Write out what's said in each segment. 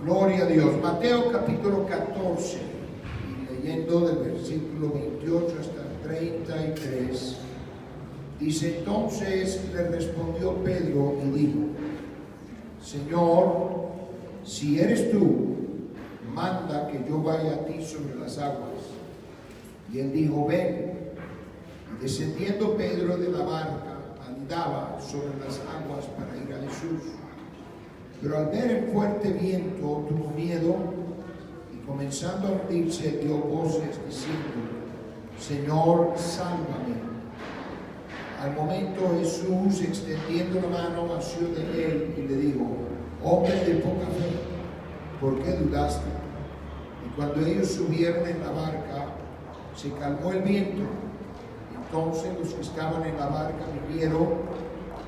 Gloria a Dios. Mateo capítulo 14, y leyendo del versículo 28 hasta el 33, dice: entonces le respondió Pedro y dijo: Señor, si eres tú, manda que yo vaya a ti sobre las aguas. Y él dijo: ven. Y descendiendo Pedro de la barca, andaba sobre las aguas para ir a Jesús. Pero al ver el fuerte viento tuvo miedo y comenzando a hundirse dio voces diciendo: Señor, sálvame. Al momento Jesús, extendiendo la mano, asió de él y le dijo: hombre de poca fe, ¿por qué dudaste? Y cuando ellos subieron en la barca, se calmó el viento. Entonces los que estaban en la barca vinieron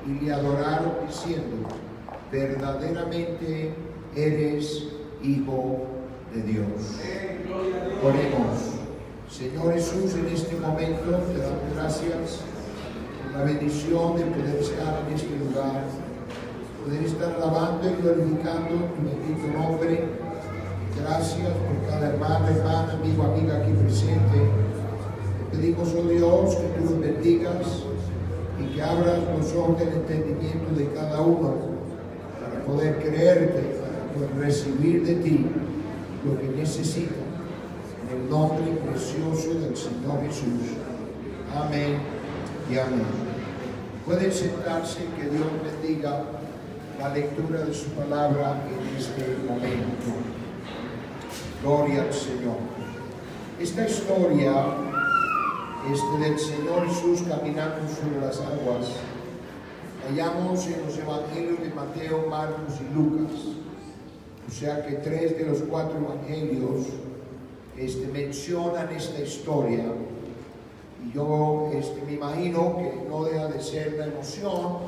y le adoraron diciendo: verdaderamente eres Hijo de Dios. Oremos. Señor Jesús, en este momento te damos gracias por la bendición de poder estar en este lugar, poder estar alabando y glorificando tu bendito nombre. Gracias por cada hermano, hermana, amigo, amiga aquí presente. Te pedimos, oh Dios, que tú los bendigas y que abras los ojos del entendimiento de cada uno para poder creerte, para poder recibir de ti lo que necesita. En el nombre precioso del Señor Jesús. Amén y amén. Pueden sentarse, que Dios bendiga la lectura de su palabra en este momento. Gloria al Señor. Esta historia del Señor Jesús caminando sobre las aguas hallamos en los evangelios de Mateo, Marcos y Lucas. O sea que 3 de los 4 evangelios mencionan esta historia. Y yo me imagino que no deja de ser la emoción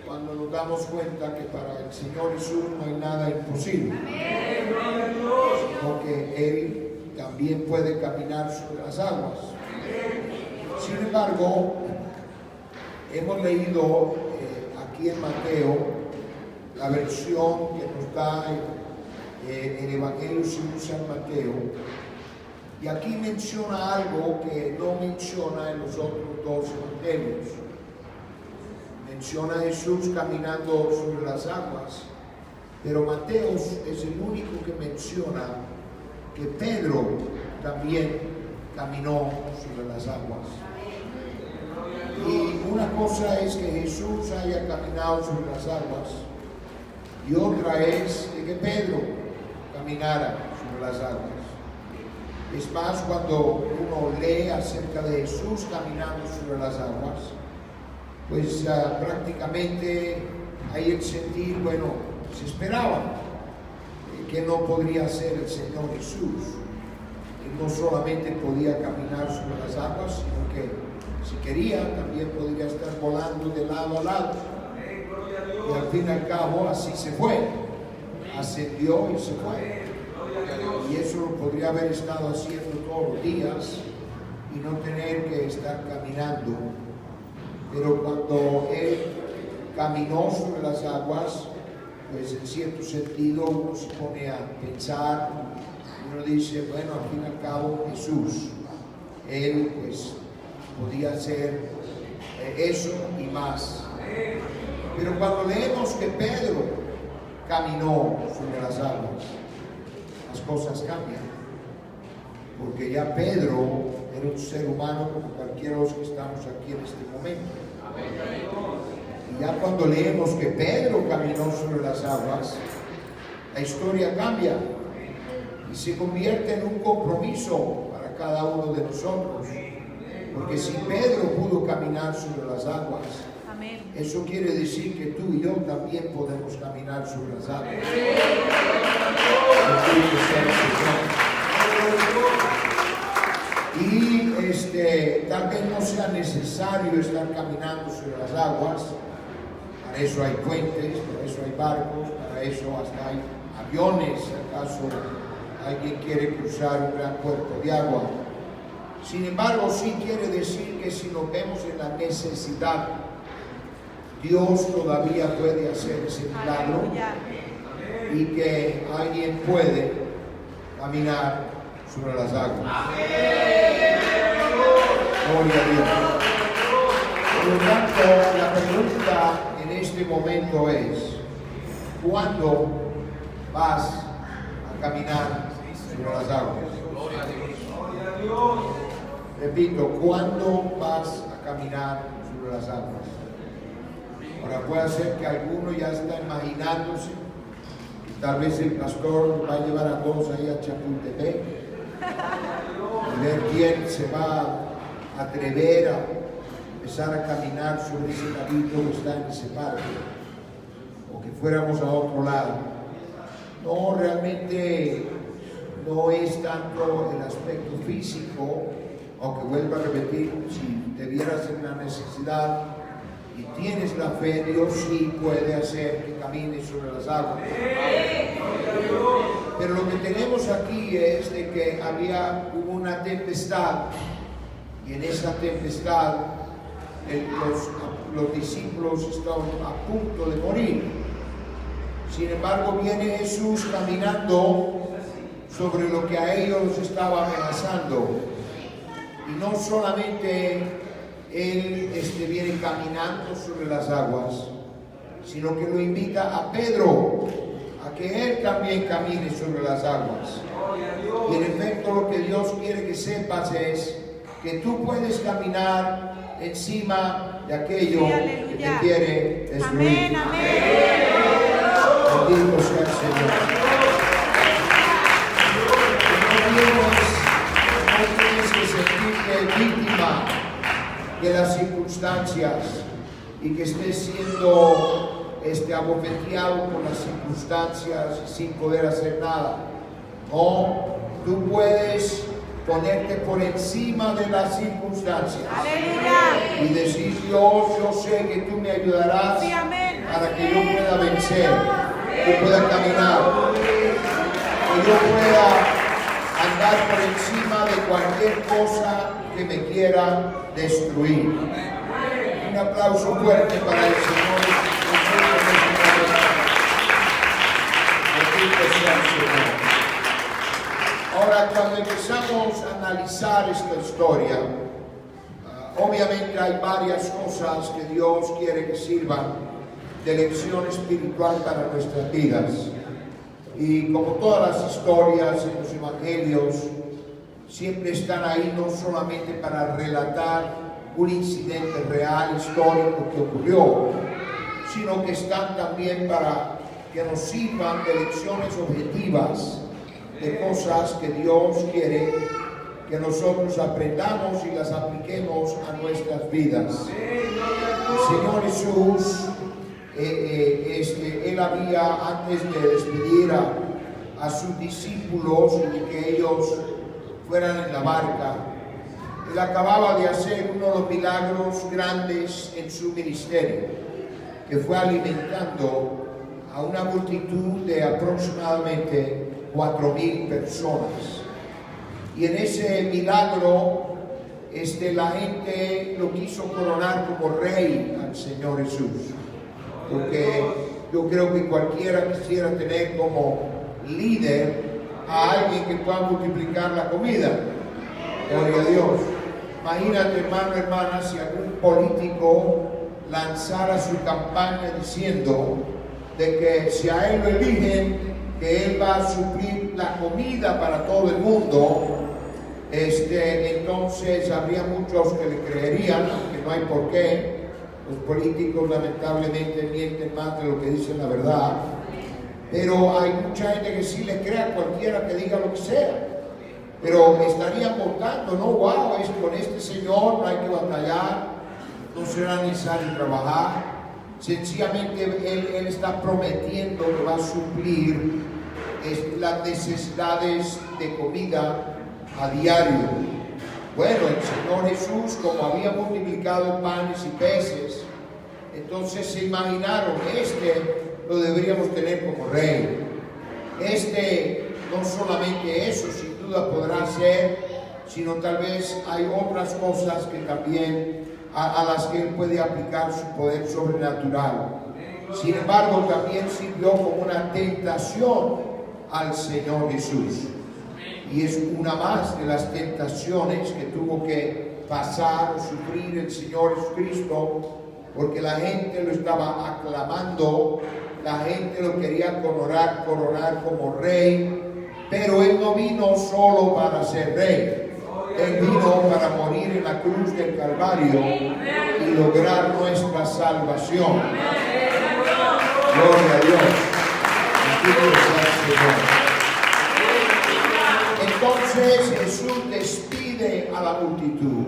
cuando nos damos cuenta que para el Señor Jesús no hay nada imposible. Porque Él también puede caminar sobre las aguas. Sin embargo, hemos leído aquí en Mateo la versión que nos da el Evangelio según San Mateo, y aquí menciona algo que no menciona en los otros 2 evangelios. Menciona a Jesús caminando sobre las aguas, pero Mateo es el único que menciona que Pedro también caminó sobre las aguas. Y una cosa es que Jesús haya caminado sobre las aguas, y otra es que Pedro caminara sobre las aguas. Es más, cuando uno lee acerca de Jesús caminando sobre las aguas, pues prácticamente hay el sentir, bueno, se esperaba que no podría ser el Señor Jesús. Él no solamente podía caminar sobre las aguas, sino que si quería también podría estar volando de lado a lado. Y al fin y al cabo así se fue, ascendió y se fue. Y eso lo podría haber estado haciendo todos los días y no tener que estar caminando. Pero cuando Él caminó sobre las aguas, pues en cierto sentido uno se pone a pensar, uno dice, bueno, al fin y al cabo Jesús, Él pues podía hacer eso y más. Pero cuando leemos que Pedro caminó sobre las aguas, las cosas cambian, porque ya Pedro era un ser humano como cualquiera de los que estamos aquí en este momento. Y ya cuando leemos que Pedro caminó sobre las aguas, la historia cambia y se convierte en un compromiso para cada uno de nosotros. Porque si Pedro pudo caminar sobre las aguas, eso quiere decir que tú y yo también podemos caminar sobre las aguas. Y tal vez no sea necesario estar caminando sobre las aguas. Para eso hay puentes, para eso hay barcos, para eso hasta hay aviones, si acaso alguien quiere cruzar un gran cuerpo de agua. Sin embargo, sí quiere decir que si nos vemos en la necesidad, Dios todavía puede hacer ese milagro. y que alguien puede caminar sobre las aguas. Gloria a Dios. Por lo tanto, la pregunta en este momento es: ¿cuándo vas a caminar sobre las aguas? Repito, ¿cuándo vas a caminar sobre las aguas? Ahora puede ser que alguno ya está imaginándose, tal vez el pastor va a llevar a todos ahí a Chapultepec, a ver quién se va a atrever a empezar a caminar sobre ese cabito que está en ese parque, o que fuéramos a otro lado. No, realmente no es tanto el aspecto físico, aunque vuelvo a repetir, si te vieras en la necesidad y tienes la fe, Dios sí puede hacer que camines sobre las aguas. Pero lo que tenemos aquí es de que hubo una tempestad, y en esa tempestad los discípulos estaban a punto de morir. Sin embargo, viene Jesús caminando sobre lo que a ellos estaba amenazando. Y no solamente Él viene caminando sobre las aguas, sino que lo invita a Pedro a que él también camine sobre las aguas. Y en efecto, lo que Dios quiere que sepas es que tú puedes caminar encima de aquello que te quiere destruir. Amén, amén. Bendito sea el Señor. No tienes que sentirte víctima de las circunstancias y que estés siendo abofeteado por las circunstancias sin poder hacer nada. No, tú puedes ponerte por encima de las circunstancias. Aleluya. Y decir: Dios, yo sé que tú me ayudarás, Sí, amén, para que yo pueda vencer, que pueda caminar, que yo pueda andar por encima de cualquier cosa que me quiera destruir. Un aplauso fuerte para el Señor. Bendito sea el Señor. Ahora, cuando empezamos a analizar esta historia, obviamente hay varias cosas que Dios quiere que sirvan de lección espiritual para nuestras vidas. Y como todas las historias en los evangelios, siempre están ahí no solamente para relatar un incidente real, histórico que ocurrió, sino que están también para que nos sirvan de lecciones objetivas, de cosas que Dios quiere que nosotros aprendamos y las apliquemos a nuestras vidas. El Señor Jesús, Él había, antes de despedir a sus discípulos y de que ellos fueran en la barca, Él acababa de hacer uno de los milagros grandes en su ministerio, que fue alimentando a una multitud de aproximadamente 4,000 personas. Y en ese milagro, la gente lo quiso coronar como rey al Señor Jesús, porque yo creo que cualquiera quisiera tener como líder a alguien que pueda multiplicar la comida. Gloria a Dios. Imagínate, hermano, hermana, si algún político lanzara su campaña diciendo de que si a él lo eligen, que él va a suplir la comida para todo el mundo. Entonces habría muchos que le creerían, aunque no hay por qué. Los políticos lamentablemente mienten más de lo que dicen la verdad, pero hay mucha gente que sí le cree a cualquiera que diga lo que sea, pero estarían votando, no, wow, con este señor no hay que batallar, no será necesario trabajar, sencillamente él está prometiendo que va a suplir las necesidades de comida a diario. Bueno, el Señor Jesús, como había multiplicado panes y peces, entonces se imaginaron, lo deberíamos tener como rey. No solamente eso, sin duda podrá ser, sino tal vez hay otras cosas que también a las que él puede aplicar su poder sobrenatural. Sin embargo, también sirvió como una tentación al Señor Jesús. Y es una más de las tentaciones que tuvo que pasar o sufrir el Señor Jesucristo, porque la gente lo estaba aclamando, la gente lo quería coronar como rey, pero Él no vino solo para ser rey. Él vino para morir en la cruz del Calvario y lograr nuestra salvación. Gloria a Dios. Bendito sea el Señor. Entonces Jesús despide a la multitud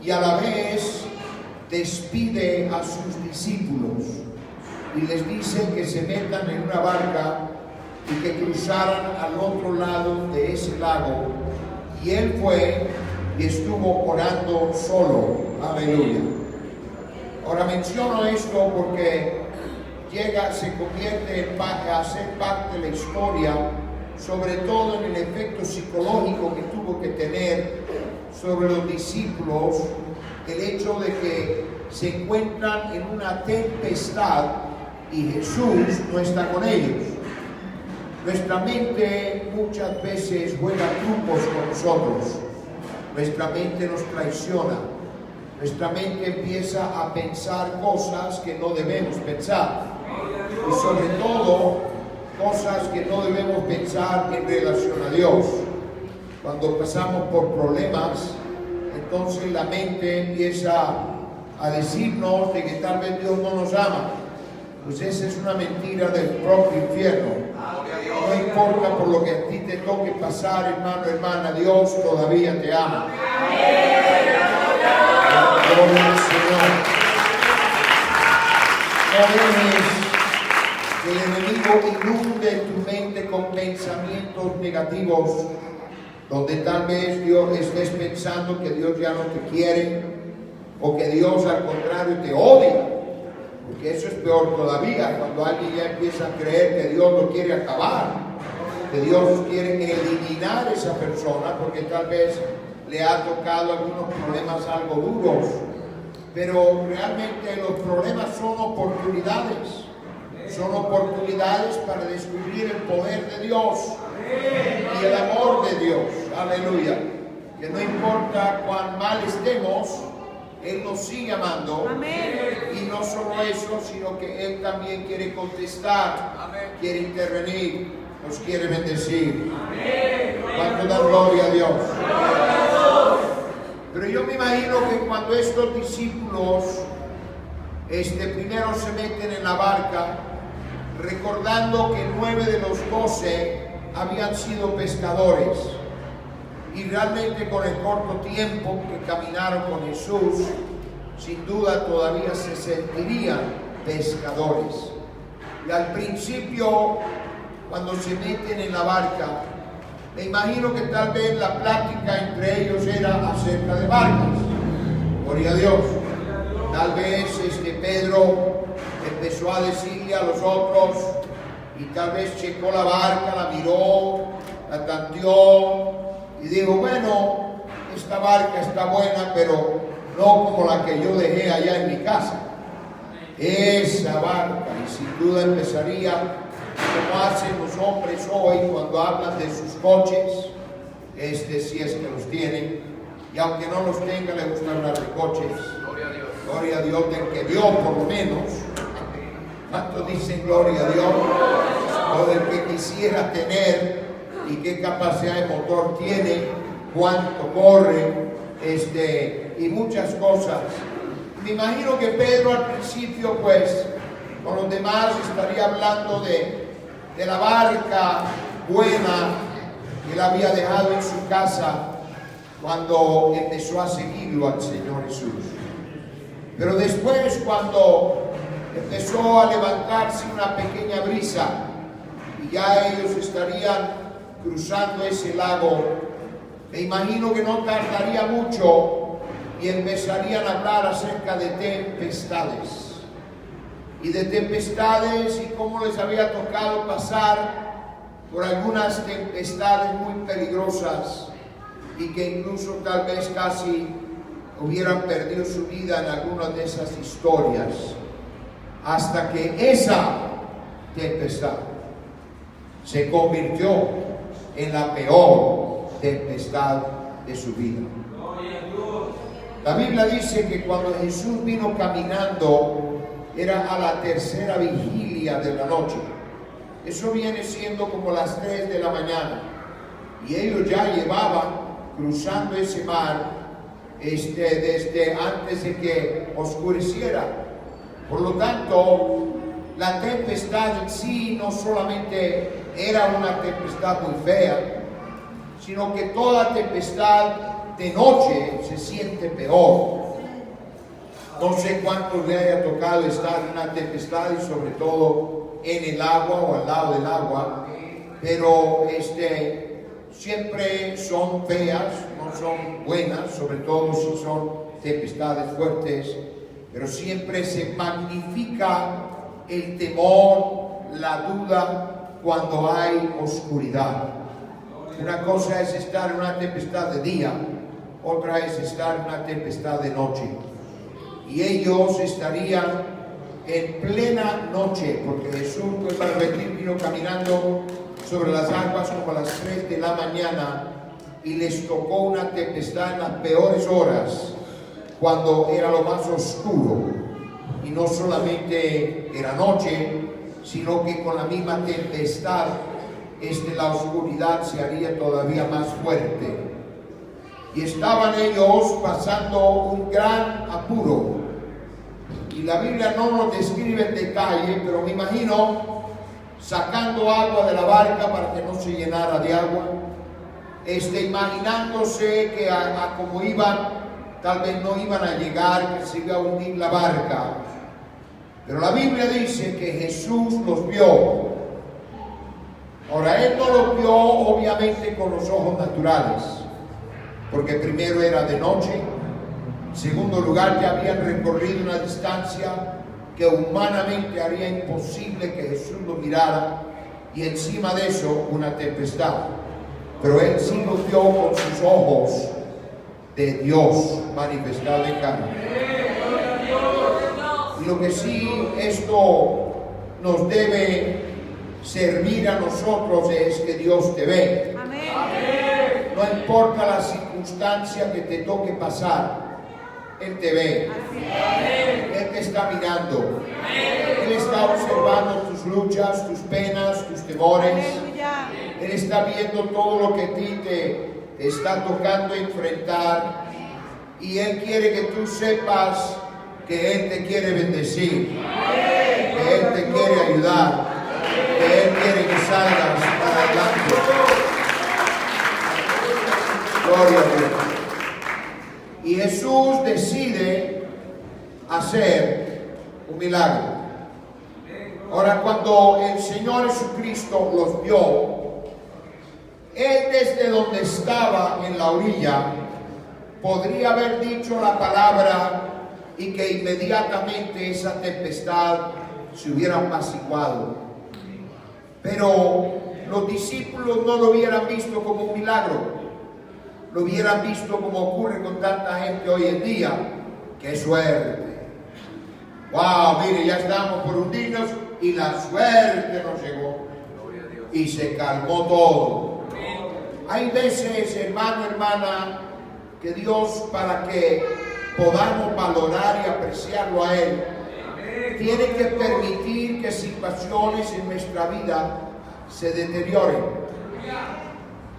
y a la vez despide a sus discípulos y les dice que se metan en una barca y que cruzaran al otro lado de ese lago. Y Él fue y estuvo orando solo. Aleluya. Ahora menciono esto porque se convierte a ser parte de la historia, sobre todo en el efecto psicológico que tuvo que tener sobre los discípulos, el hecho de que se encuentran en una tempestad y Jesús no está con ellos. Nuestra mente muchas veces juega trucos con nosotros. Nuestra mente nos traiciona. Nuestra mente empieza a pensar cosas que no debemos pensar. Y sobre todo, cosas que no debemos pensar en relación a Dios. Cuando pasamos por problemas, entonces la mente empieza a decirnos de que tal vez Dios no nos ama. Pues esa es una mentira del propio infierno. No importa por lo que a ti te toque pasar, hermano, hermana, Dios todavía te ama. Gloria al Señor. No dejes que el enemigo inunde tu mente con pensamientos negativos, donde tal vez estés pensando que Dios ya no te quiere, o que Dios al contrario te odia. Porque eso es peor todavía, cuando alguien ya empieza a creer que Dios lo quiere acabar, que Dios quiere eliminar a esa persona, porque tal vez le ha tocado algunos problemas algo duros. Pero realmente los problemas son oportunidades para descubrir el poder de Dios y el amor de Dios. Aleluya. Que no importa cuán mal estemos, Él nos sigue amando. Amén. Y no solo eso, sino que Él también quiere contestar. Amén. Quiere intervenir, nos quiere bendecir. ¿Cuánto da gloria a Dios? Pero yo me imagino que cuando estos discípulos primero se meten en la barca, recordando que 9 de los 12 habían sido pescadores, y realmente con el corto tiempo que caminaron con Jesús, sin duda todavía se sentirían pescadores. Y al principio, cuando se meten en la barca, me imagino que tal vez la plática entre ellos era acerca de barcas. Gloria a Dios. Tal vez Pedro empezó a decirle a los otros, y tal vez checó la barca, la miró, la tanteó, y dijo, bueno, esta barca está buena, pero no como la que yo dejé allá en mi casa. Esa barca, y sin duda empezaría, como hacen los hombres hoy cuando hablan de sus coches, si es que los tienen, y aunque no los tenga, le gusta hablar de coches. Gloria a Dios, del que vio por lo menos. ¿Cuántos dicen gloria a Dios? O del que quisiera tener, y qué capacidad de motor tiene, cuánto corre, y muchas cosas. Me imagino que Pedro al principio, pues, con los demás estaría hablando de la barca buena que él había dejado en su casa cuando empezó a seguirlo al Señor Jesús. Pero después, cuando empezó a levantarse una pequeña brisa y ya ellos estarían cruzando ese lago, me imagino que no tardaría mucho y empezarían a hablar acerca de tempestades. Y de tempestades y cómo les había tocado pasar por algunas tempestades muy peligrosas y que incluso tal vez casi hubieran perdido su vida en algunas de esas historias. hasta que esa tempestad se convirtió en la peor tempestad de su vida. La Biblia dice que cuando Jesús vino caminando era a la tercera vigilia de la noche. Eso viene siendo como las 3 de la mañana. Y ellos ya llevaban cruzando ese mar desde antes de que oscureciera. Por lo tanto, la tempestad en sí no solamente era una tempestad muy fea, sino que toda tempestad de noche se siente peor. No sé cuántos le haya tocado estar en una tempestad y sobre todo en el agua o al lado del agua, pero siempre son feas, no son buenas, sobre todo si son tempestades fuertes, pero siempre se magnifica el temor, la duda cuando hay oscuridad. Una cosa es estar en una tempestad de día, otra es estar en una tempestad de noche. Y ellos estarían en plena noche, porque Jesús, pues para repetir, vino caminando sobre las aguas como a las 3 de la mañana y les tocó una tempestad en las peores horas, cuando era lo más oscuro. Y no solamente era noche, sino que con la misma tempestad la oscuridad se haría todavía más fuerte. Y estaban ellos pasando un gran apuro. Y la Biblia no nos describe en detalle, pero me imagino sacando agua de la barca para que no se llenara de agua, imaginándose que a como iban, tal vez no iban a llegar, que se iba a hundir la barca. Pero la Biblia dice que Jesús los vio. Ahora, Él no los vio obviamente con los ojos naturales, porque primero era de noche, en segundo lugar ya habían recorrido una distancia que humanamente haría imposible que Jesús lo mirara, y encima de eso una tempestad. Pero Él sí los vio con sus ojos de Dios manifestado en carne. Y lo que sí esto nos debe servir a nosotros es que Dios te ve. Amén. No importa la circunstancia que te toque pasar, Él te ve. Amén. Él te está mirando. Amén. Él está observando tus luchas, tus penas, tus temores. Aleluya. Él está viendo todo lo que a ti te está tocando enfrentar. Y Él quiere que tú sepas que Él te quiere bendecir. Amén. Que Él te quiere ayudar. Que Él quiere que salgas para adelante. Gloria a Dios. Y Jesús decide hacer un milagro. Ahora, cuando el Señor Jesucristo los vio, Él desde donde estaba en la orilla podría haber dicho la palabra y que inmediatamente esa tempestad se hubiera apaciguado. Pero los discípulos no lo hubieran visto como un milagro, lo hubieran visto como ocurre con tanta gente hoy en día. ¡Qué suerte! ¡Wow! Mire, ya estamos por hundirnos y la suerte nos llegó y se calmó todo. Hay veces, hermano, hermana, que Dios, para que podamos valorar y apreciarlo a Él, tiene que permitir que situaciones en nuestra vida se deterioren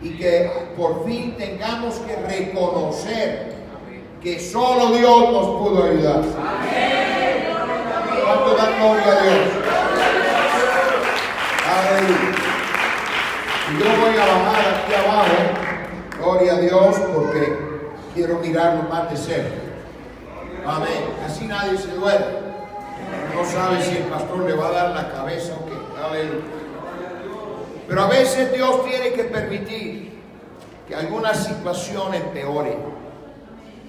y que por fin tengamos que reconocer que solo Dios nos pudo ayudar. ¿Cuánto da gloria a Dios? Aleluya. Y yo voy a bajar aquí abajo, gloria a Dios, porque quiero mirarlo más de cerca. Amén. Así nadie se duerme. No sabe si el pastor le va a dar la cabeza o qué. Aleluya. Pero a veces Dios tiene que permitir que alguna situación empeore,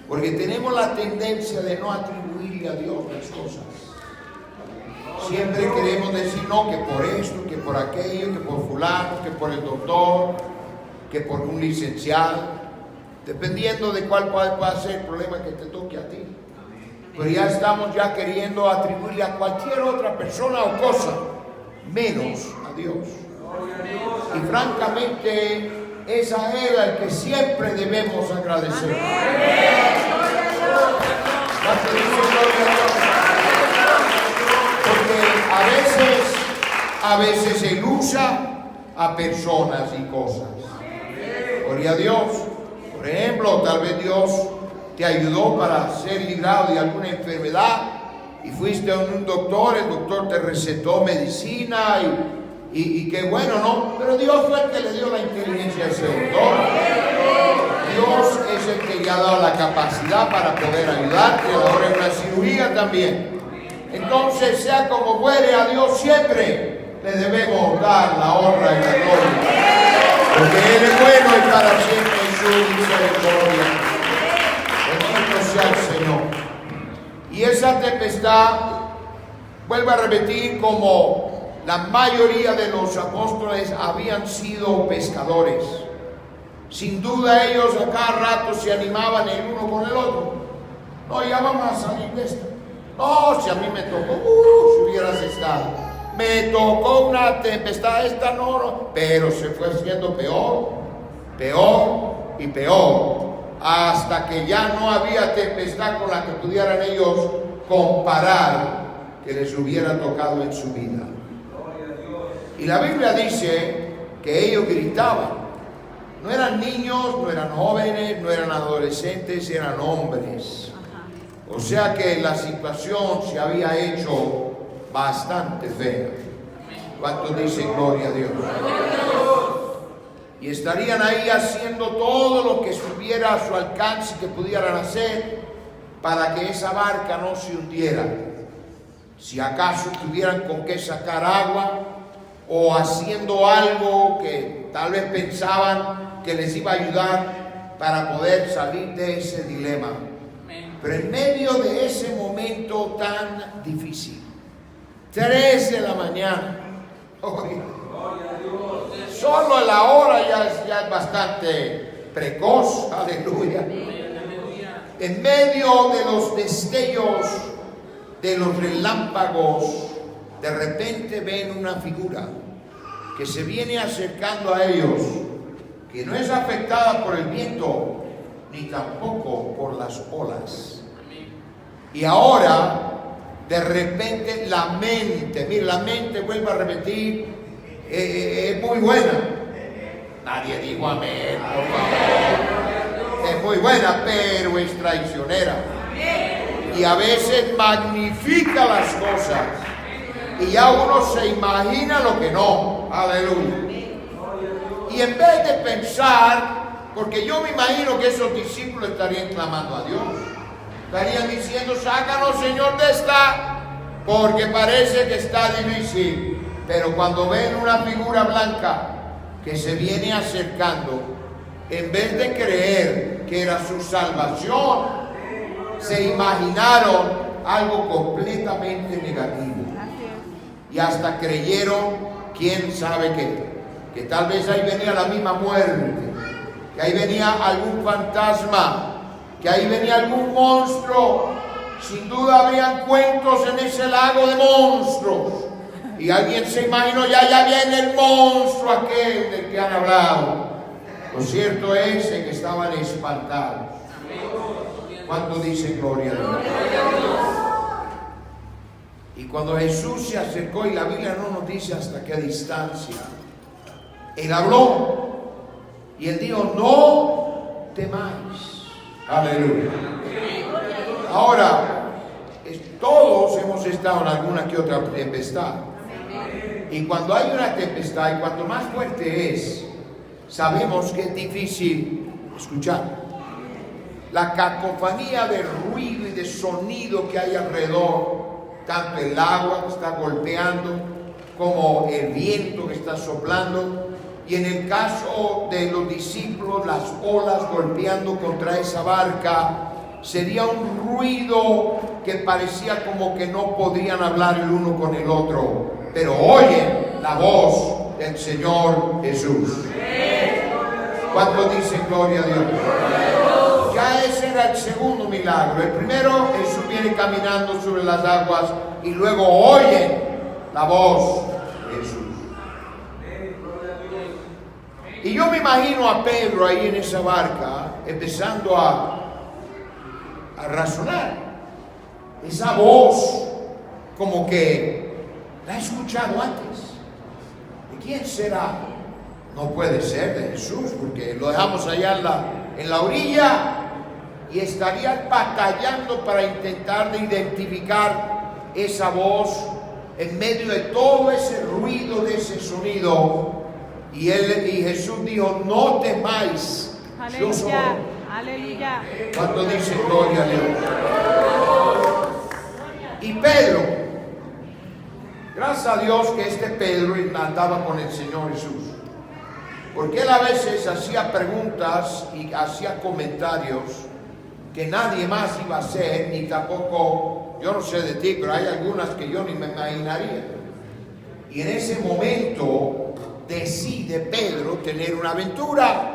porque tenemos la tendencia de no atribuirle a Dios las cosas. Siempre queremos decir, no, que por esto, que por aquello, que por fulano, que por el doctor, que por un licenciado, dependiendo de cuál pueda ser el problema que te toque a ti. Pero ya estamos ya queriendo atribuirle a cualquier otra persona o cosa, menos a Dios. Y francamente, es a Él al que siempre debemos agradecer. Porque a veces Él usa a personas y cosas. Gloria a Dios. Por ejemplo, tal vez Dios te ayudó para ser librado de alguna enfermedad y fuiste a un doctor, el doctor te recetó medicina y qué bueno, ¿no? Pero Dios fue el que le dio la inteligencia a ese doctor. Dios es el que le ha dado la capacidad para poder ayudarte, ahora en una cirugía también. Entonces, sea como fuere, a Dios siempre le debemos dar la honra y la gloria, porque Él es bueno y para siempre en su misericordia. Bendito sea el Señor. Y esa tempestad, vuelvo a repetir, como la mayoría de los apóstoles habían sido pescadores. Sin duda ellos a cada rato se animaban el uno con el otro. No, ya vamos a salir de esto. No, si a mí me tocó, si hubieras estado. Me tocó una tempestad esta, no, pero se fue haciendo peor, peor y peor, hasta que ya no había tempestad con la que pudieran ellos comparar que les hubiera tocado en su vida. Y la Biblia dice que ellos gritaban. No eran niños, no eran jóvenes, no eran adolescentes, eran hombres. O sea que la situación se había hecho bastante fea. ¿Cuántos dicen gloria a Dios? Y estarían ahí haciendo todo lo que estuviera a su alcance que pudieran hacer para que esa barca no se hundiera. Si acaso tuvieran con qué sacar agua o haciendo algo que tal vez pensaban que les iba a ayudar para poder salir de ese dilema. Pero en medio de ese momento tan difícil, 3 de la mañana, solo la hora ya es bastante precoz, aleluya. En medio de los destellos, de los relámpagos, de repente ven una figura que se viene acercando a ellos, que no es afectada por el viento, ni tampoco por las olas. Y ahora, de repente, la mente, mira, la mente, vuelvo a repetir, es muy buena. Nadie dijo amén, por favor. Es muy buena, pero es traicionera. Y a veces magnifica las cosas. Y ya uno se imagina lo que no. Aleluya. Y en vez de pensar, porque yo me imagino que esos discípulos estarían clamando a Dios. Estarían diciendo, sácanos, Señor, de esta, porque parece que está difícil. Pero cuando ven una figura blanca que se viene acercando, en vez de creer que era su salvación, se imaginaron algo completamente negativo. Y hasta creyeron, quién sabe qué, que tal vez ahí venía la misma muerte, que ahí venía algún fantasma, que ahí venía algún monstruo. Sin duda habrían cuentos en ese lago de monstruos. Y alguien se imaginó, ya viene el monstruo aquel del que han hablado. Lo cierto es que estaban espantados. ¿Cuánto dicen gloria a Dios? Y cuando Jesús se acercó, y la Biblia no nos dice hasta qué distancia, Él habló y Él dijo, no temáis. Aleluya. Ahora, todos hemos estado en alguna que otra tempestad. Y cuando hay una tempestad, y cuanto más fuerte es, sabemos que es difícil escuchar. La cacofonía de ruido y de sonido que hay alrededor, tanto el agua que está golpeando, como el viento que está soplando, y en el caso de los discípulos, las olas golpeando contra esa barca, sería un ruido que parecía como que no podrían hablar el uno con el otro, pero oyen la voz del Señor Jesús. ¿Cuántos dicen gloria a Dios? Ya ese era el segundo milagro. El primero, Jesús viene caminando sobre las aguas y luego oyen la voz de Jesús. Y yo me imagino a Pedro ahí en esa barca empezando a razonar. Esa voz como que la he escuchado antes. ¿De quién será? No puede ser de Jesús, porque lo dejamos allá en la orilla y estaría batallando para intentar de identificar esa voz en medio de todo ese ruido, de ese sonido. Y Jesús dijo: no temáis, yo soy. Aleluya. ¿Cuánto dice gloria a Dios? Y Pedro, gracias a Dios que este Pedro andaba con el Señor Jesús, porque él a veces hacía preguntas y hacía comentarios que nadie más iba a hacer, ni tampoco, yo no sé de ti, pero hay algunas que yo ni me imaginaría. Y en ese momento decide Pedro tener una aventura.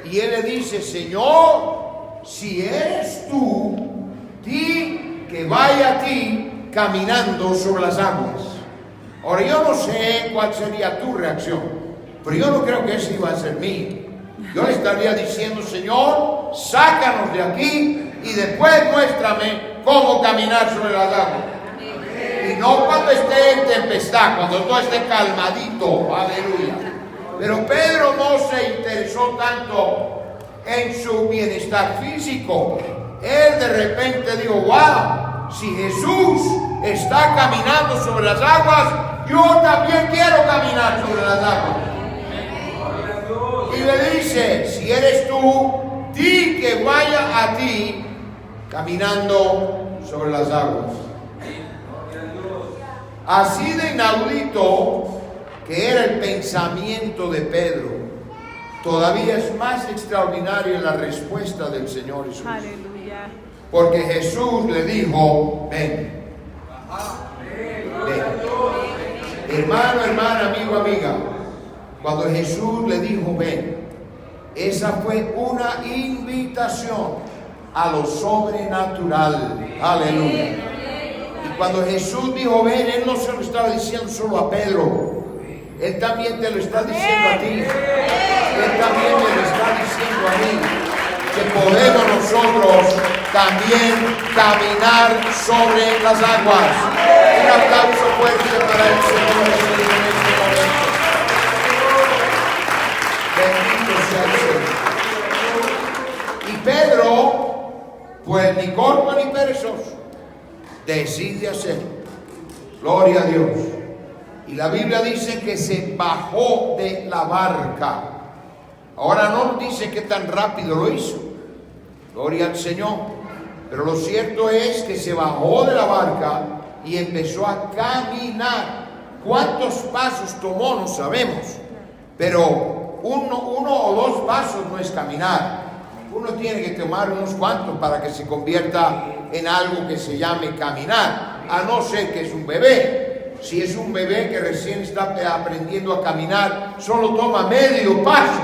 Y él le dice: Señor, si eres tú, di que vaya a ti caminando sobre las aguas. Ahora, yo no sé cuál sería tu reacción, pero yo no creo que eso iba a ser mío. Yo le estaría diciendo: Señor, sácanos de aquí y después muéstrame cómo caminar sobre las aguas. Y no cuando esté en tempestad, cuando todo esté calmadito, aleluya. Pero Pedro no se interesó tanto en su bienestar físico. Él de repente dijo: wow, si Jesús está caminando sobre las aguas, yo también quiero caminar sobre las aguas. Y le dice: si eres tú, di que vaya a ti caminando sobre las aguas. Así de inaudito que era el pensamiento de Pedro, todavía es más extraordinaria la respuesta del Señor Jesús. Aleluya. Porque Jesús le dijo: ven. Ven. Hermano, hermana, amigo, amiga, cuando Jesús le dijo ven, esa fue una invitación a lo sobrenatural. Aleluya. Y cuando Jesús dijo ven, Él no se lo estaba diciendo solo a Pedro. Él también te lo está diciendo a ti. Él también me lo está diciendo a mí. Que podemos nosotros también caminar sobre las aguas. Un aplauso fuerte para el Señor en este momento. Bendito sea el Señor. Y Pedro, pues ni corto ni perezoso, decide hacerlo. Gloria a Dios. Y la Biblia dice que se bajó de la barca. Ahora no dice que tan rápido lo hizo. Gloria al Señor. Pero lo cierto es que se bajó de la barca y empezó a caminar. ¿Cuántos pasos tomó? No sabemos. Pero uno o dos pasos no es caminar. Uno tiene que tomar unos cuantos para que se convierta en algo que se llame caminar. A no ser que es un bebé. Si es un bebé que recién está aprendiendo a caminar, solo toma medio paso.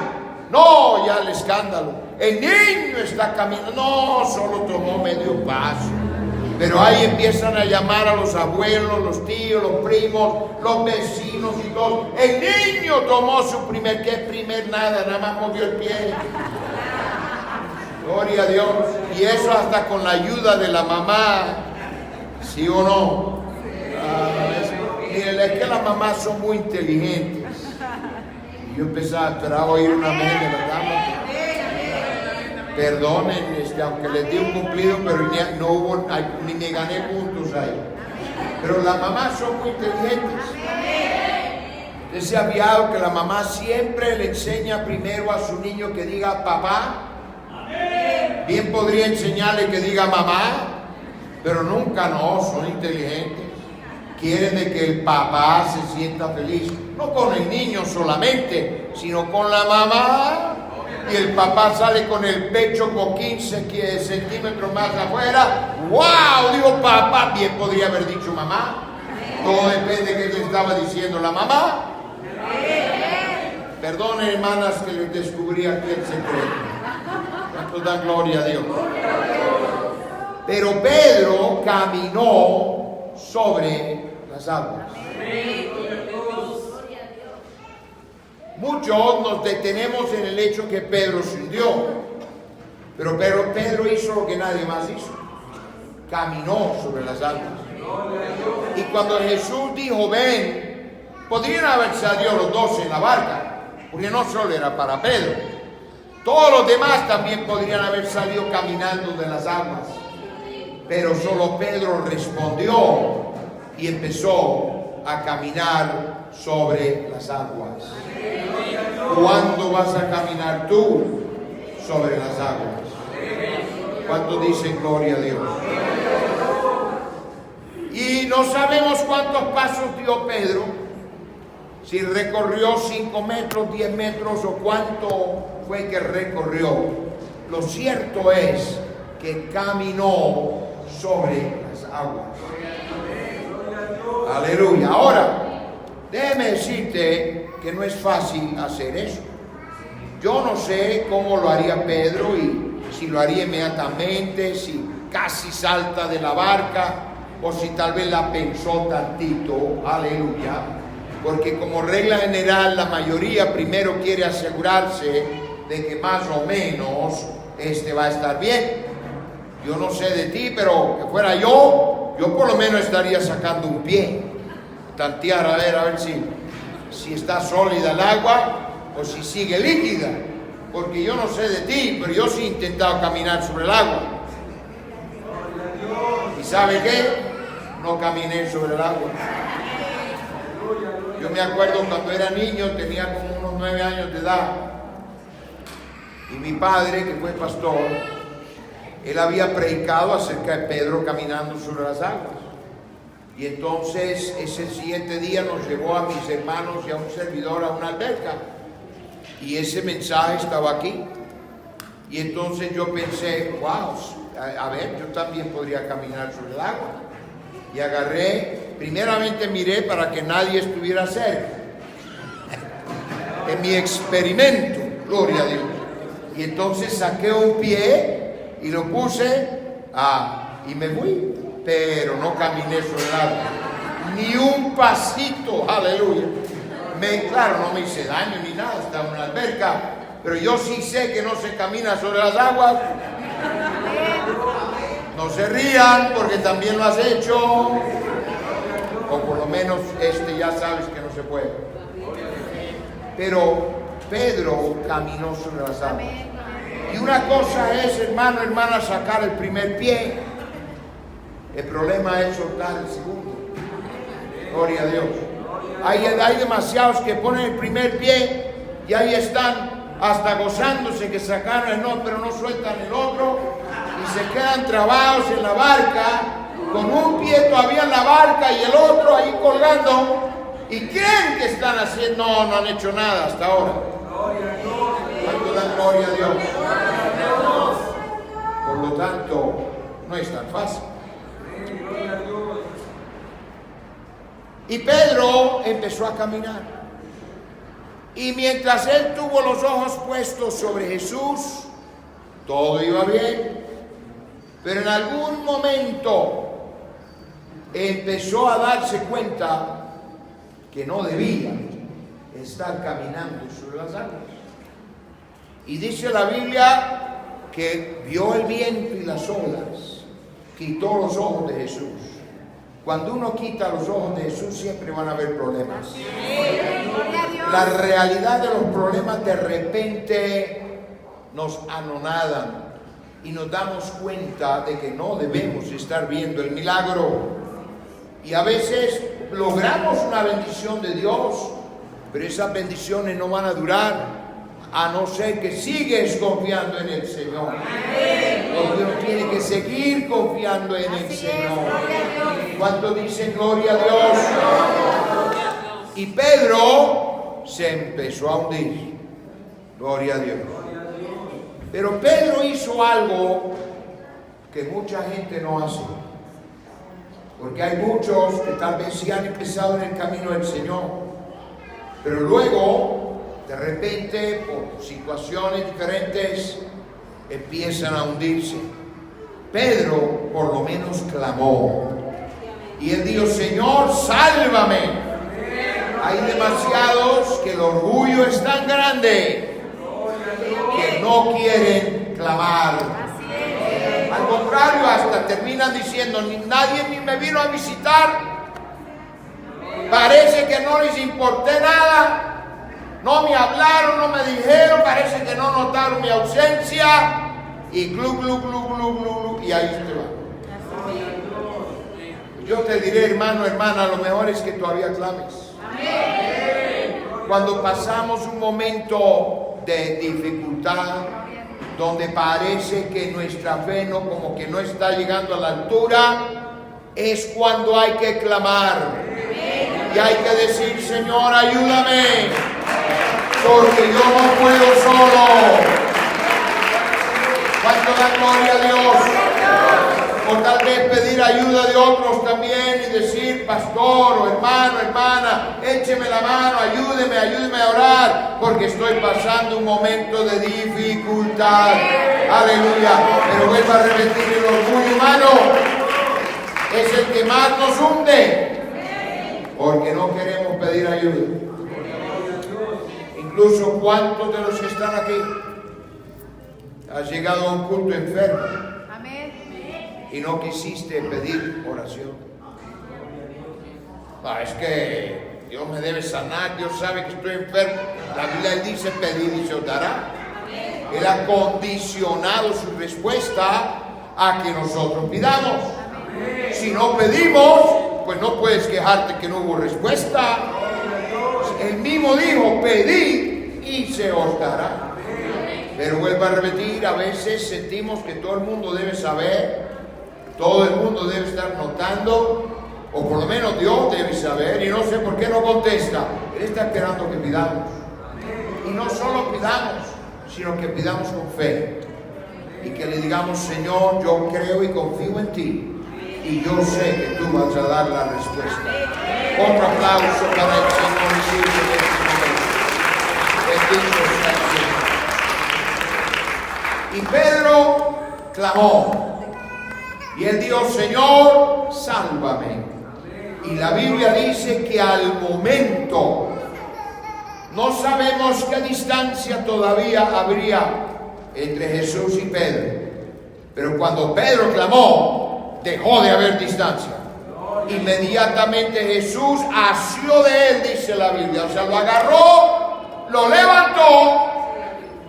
No, ya el escándalo. El niño está caminando. No, solo tomó medio paso. Pero ahí empiezan a llamar a los abuelos, los tíos, los primos, los vecinos y todos. El niño tomó su primer, ¿qué primer? Nada más movió el pie. Gloria a Dios. Y eso hasta con la ayuda de la mamá. ¿Sí o no? Es que las mamás son muy inteligentes. Y yo empezaba a esperar a oír una amén, ¿verdad? Perdonen, aunque les di un cumplido, pero no hubo, ni me gané puntos ahí. Pero las mamás son muy inteligentes. Usted se ha fijado que la mamá siempre le enseña primero a su niño que diga papá. Bien podría enseñarle que diga mamá, pero nunca no, son inteligentes. Quieren de que el papá se sienta feliz, no con el niño solamente, sino con la mamá. Y el papá sale con el pecho con 15 centímetros más afuera. ¡Wow! Digo papá, bien podría haber dicho mamá. Todo depende de qué le estaba diciendo la mamá. Perdonen, hermanas, que les descubrí aquí el secreto. ¿Cuánto dan gloria a Dios? Pero Pedro caminó sobre las aguas. Muchos nos detenemos en el hecho que Pedro se hundió, pero Pedro hizo lo que nadie más hizo: caminó sobre las aguas. Y cuando Jesús dijo ven, podrían haber salido los dos en la barca, porque no solo era para Pedro, todos los demás también podrían haber salido caminando de las aguas, pero solo Pedro respondió y empezó a caminar sobre las aguas. ¿Cuándo vas a caminar tú sobre las aguas? ¿Cuántos dicen gloria a Dios? Y no sabemos cuántos pasos dio Pedro, si recorrió 5 metros, 10 metros o cuánto fue que recorrió. Lo cierto es que caminó sobre las aguas. Aleluya. Ahora, déjeme decirte que no es fácil hacer eso. Yo no sé cómo lo haría Pedro, y si lo haría inmediatamente, si casi salta de la barca, o si tal vez la pensó tantito. Aleluya. Porque como regla general la mayoría primero quiere asegurarse de que más o menos va a estar bien. Yo no sé de ti, pero que fuera yo por lo menos estaría sacando un pie, tantear a ver si está sólida el agua o si sigue líquida, porque yo no sé de ti, pero yo sí he intentado caminar sobre el agua. ¿Y sabe qué? No caminé sobre el agua. Yo me acuerdo cuando era niño, tenía como unos 9 años de edad, y mi padre, que fue pastor, él había predicado acerca de Pedro caminando sobre las aguas. Y entonces ese siguiente día nos llevó a mis hermanos y a un servidor a una alberca, y ese mensaje estaba aquí. Y entonces yo pensé, wow, a ver, yo también podría caminar sobre el agua. Y agarré, primeramente miré para que nadie estuviera cerca, en mi experimento, gloria a Dios. Y entonces saqué un pie y lo puse, y me fui, pero no caminé sobre el agua, ni un pasito, aleluya. Claro, no me hice daño ni nada, estaba en una alberca, pero yo sí sé que no se camina sobre las aguas. No se rían, porque también lo has hecho, o por lo menos ya sabes que no se puede. Pero Pedro caminó sobre las aguas. Y una cosa es, hermano, hermana, sacar el primer pie. El problema es soltar el segundo. Gloria a Dios. Hay demasiados que ponen el primer pie y ahí están hasta gozándose que sacaron el no, pero no sueltan el otro, y se quedan trabados en la barca, con un pie todavía en la barca y el otro ahí colgando, y creen que están haciendo, no han hecho nada hasta ahora. ¿Cuánto dan gloria a Dios? Por lo tanto, no es tan fácil. Y Pedro empezó a caminar. Y mientras él tuvo los ojos puestos sobre Jesús, todo iba bien. Pero en algún momento empezó a darse cuenta que no debía estar caminando sobre las aguas. Y dice la Biblia que vio el viento y las olas, quitó los ojos de Jesús. Cuando uno quita los ojos de Jesús, siempre van a haber problemas. La realidad de los problemas de repente nos anonadan y nos damos cuenta de que no debemos estar viendo el milagro. Y a veces logramos una bendición de Dios, pero esas bendiciones no van a durar, a no ser que sigues confiando en el Señor. Porque uno tiene que seguir confiando en el Señor. ¿Cuántos dicen gloria a Dios? Y Pedro se empezó a hundir. Gloria a Dios. Pero Pedro hizo algo que mucha gente no hace. Porque hay muchos que tal vez sí han empezado en el camino del Señor, pero luego, de repente, por situaciones diferentes, empiezan a hundirse. Pedro por lo menos clamó. Y él dijo: Señor, sálvame. Hay demasiados que el orgullo es tan grande que no quieren clamar. Al contrario, hasta terminan diciendo: nadie ni me vino a visitar. Parece que no les importé nada. No me hablaron, no me dijeron. Parece que no notaron mi ausencia. Y glu, glu, glu, glu, glu, y ahí te va. Yo te diré, hermano, hermana, lo mejor es que todavía clames. Cuando pasamos un momento de dificultad, donde parece que nuestra fe como que no está llegando a la altura, es cuando hay que clamar. Y hay que decir: Señor, ayúdame, porque yo no puedo solo. ¿Cuánto da gloria a Dios? O tal vez pedir ayuda de otros también y decir: pastor o hermano, hermana, écheme la mano, ayúdeme a orar, porque estoy pasando un momento de dificultad. Aleluya. Pero vuelvo a repetir, el orgullo humano es el que más nos hunde, porque no queremos pedir ayuda. Incluso, ¿cuántos de los que están aquí has llegado a un culto enfermo y no quisiste pedir oración? Es que Dios me debe sanar, Dios sabe que estoy enfermo. La Biblia dice: pedir y se os dará. Él ha condicionado su respuesta a que nosotros pidamos. Si no pedimos, pues no puedes quejarte que no hubo respuesta. Él mismo dijo: pedid y se os dará. Pero vuelvo a repetir, a veces sentimos que todo el mundo debe saber, todo el mundo debe estar notando, o por lo menos Dios debe saber, y no sé por qué no contesta. Él está esperando que pidamos. Y no solo pidamos, sino que pidamos con fe. Y que le digamos: Señor, yo creo y confío en ti, y yo sé que tú vas a dar la respuesta. Otro aplauso para el Señor y en este momento. Bendito sea el Señor. Y Pedro clamó. Y él dijo: Señor, sálvame. Y la Biblia dice que al momento, no sabemos qué distancia todavía habría entre Jesús y Pedro, pero cuando Pedro clamó, dejó de haber distancia. Inmediatamente Jesús asió de él, dice la Biblia. O sea, lo agarró, lo levantó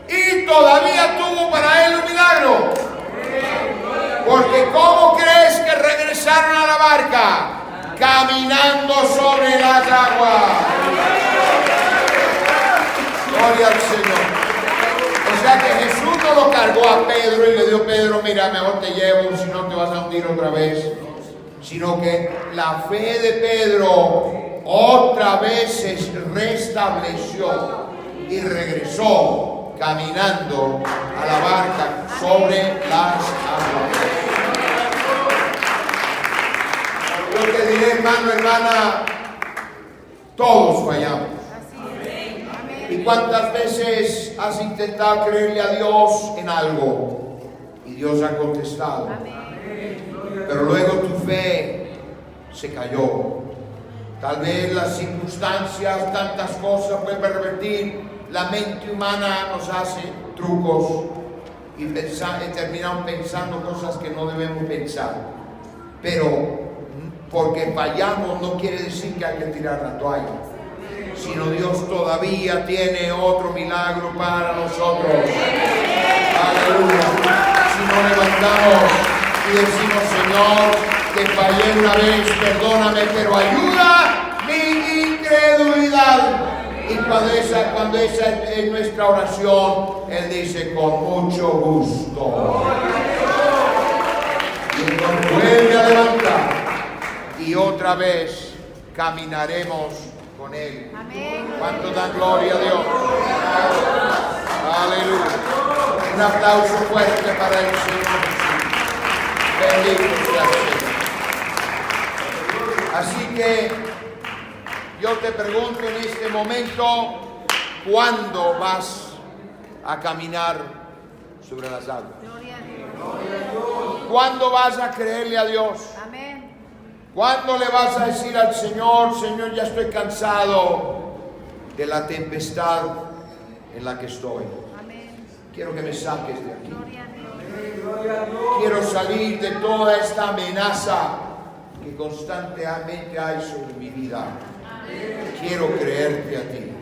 y todavía tuvo para él un milagro. Porque ¿cómo crees que regresaron a la barca? Caminando sobre las aguas. Gloria al Señor. O sea que Jesús no lo cargó a Pedro y le dio: Pedro, mira, mejor te llevo, si no te vas a hundir otra vez. Sino que la fe de Pedro otra vez se restableció y regresó caminando a la barca sobre las aguas. Yo te diré, hermano, hermana, todos fallamos. ¿Y cuántas veces has intentado creerle a Dios en algo y Dios ha contestado? Pero luego tu fe se cayó. Tal vez las circunstancias, tantas cosas, vuelve a revertir. La mente humana nos hace trucos y terminamos pensando cosas que no debemos pensar. Pero porque fallamos no quiere decir que hay que tirar la toalla, sino Dios todavía tiene otro milagro para nosotros. Aleluya. Si nos levantamos y decimos: Señor, te fallé una vez, perdóname, pero ayuda mi incredulidad. Y cuando esa es nuestra oración, Él dice: con mucho gusto. Y nos vuelve a levantar. Y otra vez caminaremos con Él. Amén. ¿Cuánto dan gloria a Dios? Aleluya. Un aplauso fuerte para el Señor. Bendito sea el Señor. Así que yo te pregunto en este momento: ¿cuándo vas a caminar sobre las aguas. Gloria a Dios. ¿Cuándo vas a creerle a Dios? Amén. ¿Cuándo le vas a decir al Señor, Señor, ya estoy cansado de la tempestad en la que estoy? Amén. Quiero que me saques de aquí. Gloria a Dios. Quiero salir de toda esta amenaza que constantemente hay sobre mi vida. Quiero creerte a ti.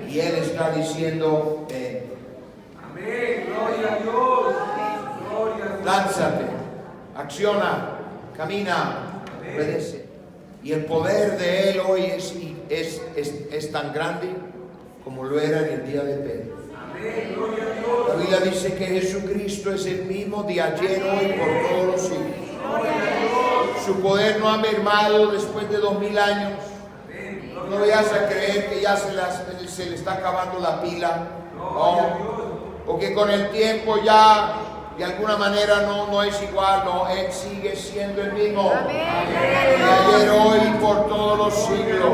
Y Él está diciendo, ven. Amén. Gloria a Dios. Gloria a Dios. Lánzate, acciona, camina, obedece. Y el poder de Él hoy es tan grande como lo era en el día de Pedro. Amén. Gloria a Dios. La Biblia dice que Jesucristo es el mismo de ayer, hoy, por todos los siglos. Su poder no ha mermado después de 2000 años. No vayas a creer que ya se le está acabando la pila. No. O que con el tiempo ya de alguna manera no es igual. No, Él sigue siendo el mismo. De ayer, hoy y por todos los siglos.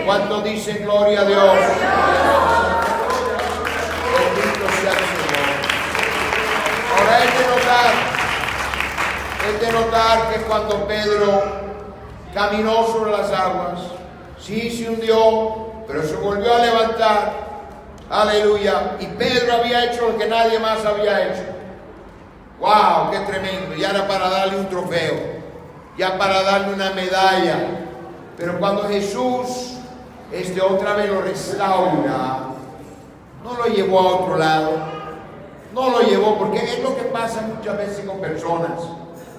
¿Cuántos dicen gloria a Dios? Bendito sea el Señor. Ahora es de notar que cuando Pedro caminó sobre las aguas, sí se hundió, pero se volvió a levantar. Aleluya. Y Pedro había hecho lo que nadie más había hecho. ¡Wow! ¡Qué tremendo! Ya era para darle un trofeo, ya para darle una medalla. Pero cuando Jesús otra vez lo restaura, no lo llevó a otro lado. No lo llevó, porque es lo que pasa muchas veces con personas.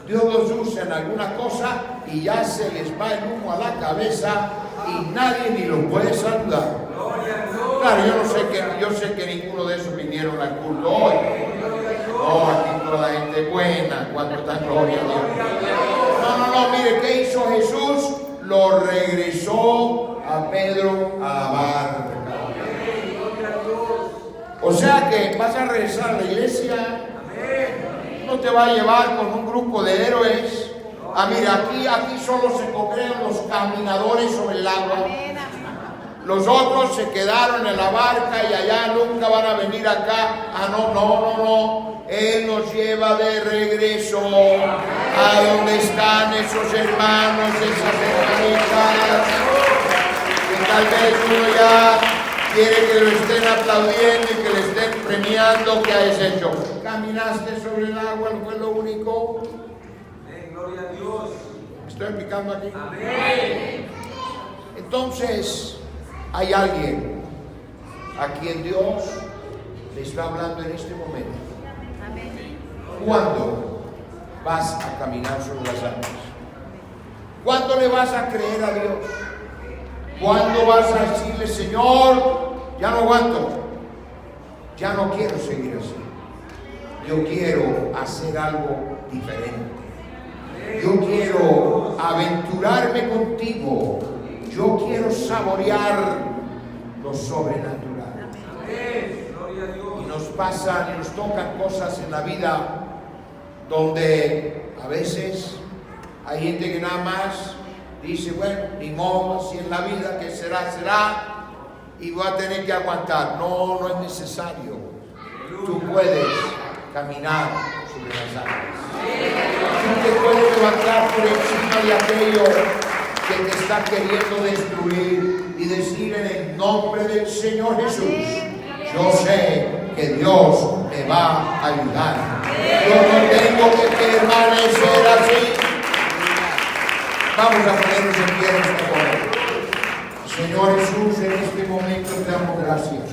Dios los usa en alguna cosa y ya se les va el humo a la cabeza y nadie ni los puede saludar. Claro, yo sé que ninguno de esos vinieron al culto hoy. No, aquí toda la gente buena, cuando está gloria a Dios. No, mire, ¿qué hizo Jesús? Lo regresó a Pedro a la barca. O sea que vas a regresar a la iglesia. No te va a llevar con un grupo de héroes. Mira, aquí solo se congregan los caminadores sobre el agua. Los otros se quedaron en la barca y allá nunca van a venir acá. No. Él nos lleva de regreso a donde están esos hermanos, esas hermanitas, que tal vez uno ya quiere que lo estén aplaudiendo y que le estén premiando. ¿Qué has hecho? Caminaste sobre el agua, fue lo único. Amén. Gloria a Dios. ¿Estoy explicando aquí? Amén. Entonces, hay alguien a quien Dios le está hablando en este momento. ¿Cuándo vas a caminar sobre las aguas? ¿Cuándo le vas a creer a Dios? ¿Cuándo vas a decirle, Señor, ya no aguanto, ya no quiero seguir así? Yo quiero hacer algo diferente. Yo quiero aventurarme contigo. Yo quiero saborear lo sobrenatural. Y nos pasan y nos tocan cosas en la vida donde a veces hay gente que nada más dice, bueno, ni modo, así en la vida, que será, y voy a tener que aguantar. No es necesario. Tú puedes caminar sobre las aguas. Tú te puedes levantar por encima de aquello que te está queriendo destruir y decir en el nombre del Señor Jesús, yo sé que Dios me va a ayudar. Yo no tengo que permanecer así. Vamos a ponernos en pie en este momento. Señor Jesús, en este momento te damos gracias,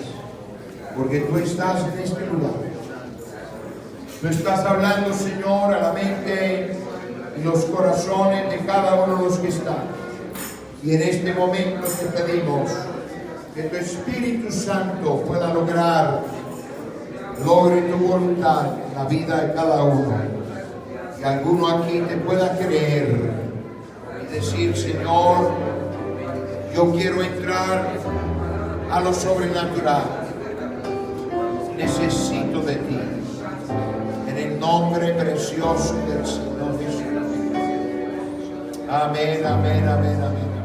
porque tú estás en este lugar. Tú estás hablando, Señor, a la mente y los corazones de cada uno de los que están. Y en este momento te pedimos que tu Espíritu Santo pueda logre tu voluntad en la vida de cada uno. Que alguno aquí te pueda creer y decir, Señor, yo quiero entrar a lo sobrenatural. Necesito de ti. En el nombre precioso del Señor Jesús. Amén, amén, amén, amén.